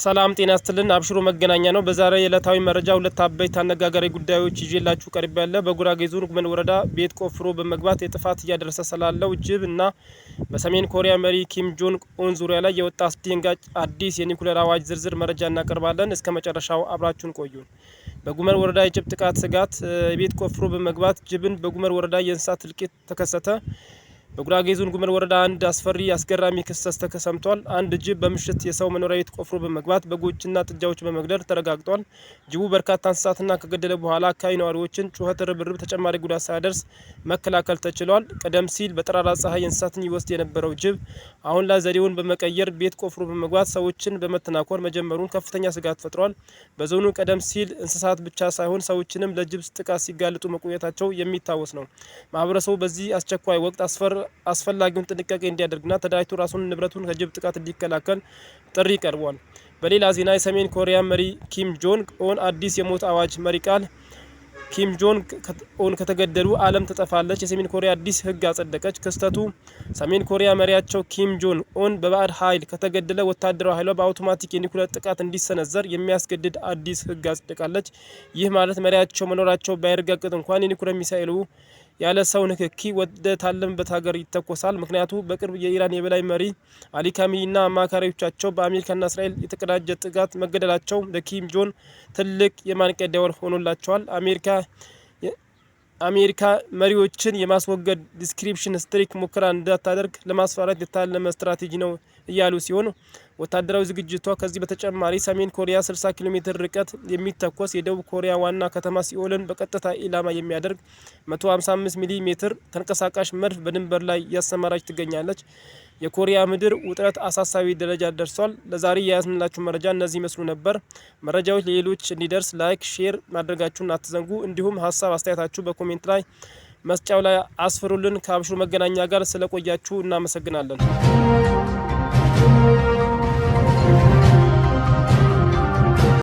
ሰላም ጤና ይስጥልን። አብሽሮ መገናኛ ነው። በዛሬ የዕለታዊ መረጃ ሁለት አበይት አነጋጋሪ ጉዳዮች ይዤላችሁ ቀርቤያለሁ። በጉራጌ ዞን ጉመን ወረዳ ቤት ቆፍሮ በመግባት የጥፋት እያደረሰ ስላለው ጅብ እና በሰሜን ኮሪያ መሪ ኪም ጆንግ ኡን ዙሪያ ላይ የወጣ አስደንጋጭ አዲስ የኒኩሌር አዋጅ ዝርዝር መረጃ እናቀርባለን። እስከ መጨረሻው አብራችሁን ቆዩ። በጉመን ወረዳ የጅብ ጥቃት ስጋት ቤት ቆፍሮ በመግባት ጅብን በጉመን ወረዳ የእንስሳት እልቂት ተከሰተ። በጉራጌ ዞን ጉመን ወረዳ አንድ አስፈሪ አስገራሚ ክስተት ተከሰምቷል። አንድ ጅብ በምሽት የሰው መኖሪያ ቤት ቆፍሮ በመግባት በጎችና ጥጃዎች በመግደል ተረጋግጧል። ጅቡ በርካታ እንስሳትና ከገደለ በኋላ አካባቢ ነዋሪዎችን ጩኸት፣ ርብርብ ተጨማሪ ጉዳት ሳያደርስ መከላከል ተችሏል። ቀደም ሲል በጠራራ ፀሐይ እንስሳትን ይወስድ የነበረው ጅብ አሁን ላይ ዘዴውን በመቀየር ቤት ቆፍሮ በመግባት ሰዎችን በመተናኮር መጀመሩን ከፍተኛ ስጋት ፈጥሯል። በዞኑ ቀደም ሲል እንስሳት ብቻ ሳይሆን ሰዎችንም ለጅብ ጥቃት ሲጋለጡ መቆየታቸው የሚታወስ ነው። ማህበረሰቡ በዚህ አስቸኳይ ወቅት አስፈላጊውን ጥንቃቄ እንዲያደርግና ተደራጅቶ ራሱን ንብረቱን ከጅብ ጥቃት እንዲከላከል ጥሪ ቀርቧል። በሌላ ዜና የሰሜን ኮሪያ መሪ ኪም ጆንግ ኡን አዲስ የሞት አዋጅ መሪ ቃል ኪም ጆንግ ኡን ከተገደሉ ዓለም ትጠፋለች። የሰሜን ኮሪያ አዲስ ሕግ አጸደቀች። ክስተቱ ሰሜን ኮሪያ መሪያቸው ኪም ጆንግ ኡን በባዕድ ኃይል ከተገደለ ወታደራዊ ኃይሏ በአውቶማቲክ የኒኩሌር ጥቃት እንዲሰነዘር የሚያስገድድ አዲስ ሕግ አጸድቃለች። ይህ ማለት መሪያቸው መኖራቸው ባይረጋገጥ እንኳን የኒኩሌር ሚሳኤሉ ያለ ሰው ንክኪ ወደ ታለመበት ሀገር ይተኮሳል። ምክንያቱ በቅርብ የኢራን የበላይ መሪ አሊ ካሚኒና አማካሪዎቻቸው በአሜሪካና እስራኤል የተቀዳጀ ጥቃት መገደላቸው ለኪም ጆን ትልቅ የማንቂያ ደወል ሆኖላቸዋል። አሜሪካ መሪዎችን የማስወገድ ዲስክሪፕሽን ስትሪክ ሙከራ እንዳታደርግ ለማስፈራራት የታለመ ስትራቴጂ ነው እያሉ ሲሆን ወታደራዊ ዝግጅቷ ከዚህ በተጨማሪ ሰሜን ኮሪያ 60 ኪሎ ሜትር ርቀት የሚተኮስ የደቡብ ኮሪያ ዋና ከተማ ሲኦልን በቀጥታ ኢላማ የሚያደርግ 155 ሚሊ ሜትር ተንቀሳቃሽ መድፍ በድንበር ላይ እያሰማራች ትገኛለች። የኮሪያ ምድር ውጥረት አሳሳቢ ደረጃ ደርሷል። ለዛሬ የያዝንላችሁ መረጃ እነዚህ ይመስሉ ነበር። መረጃዎች ለሌሎች እንዲደርስ ላይክ፣ ሼር ማድረጋችሁን አትዘንጉ። እንዲሁም ሀሳብ አስተያየታችሁ በኮሜንት ላይ መስጫው ላይ አስፍሩልን። ከአብሽሮ መገናኛ ጋር ስለቆያችሁ እናመሰግናለን።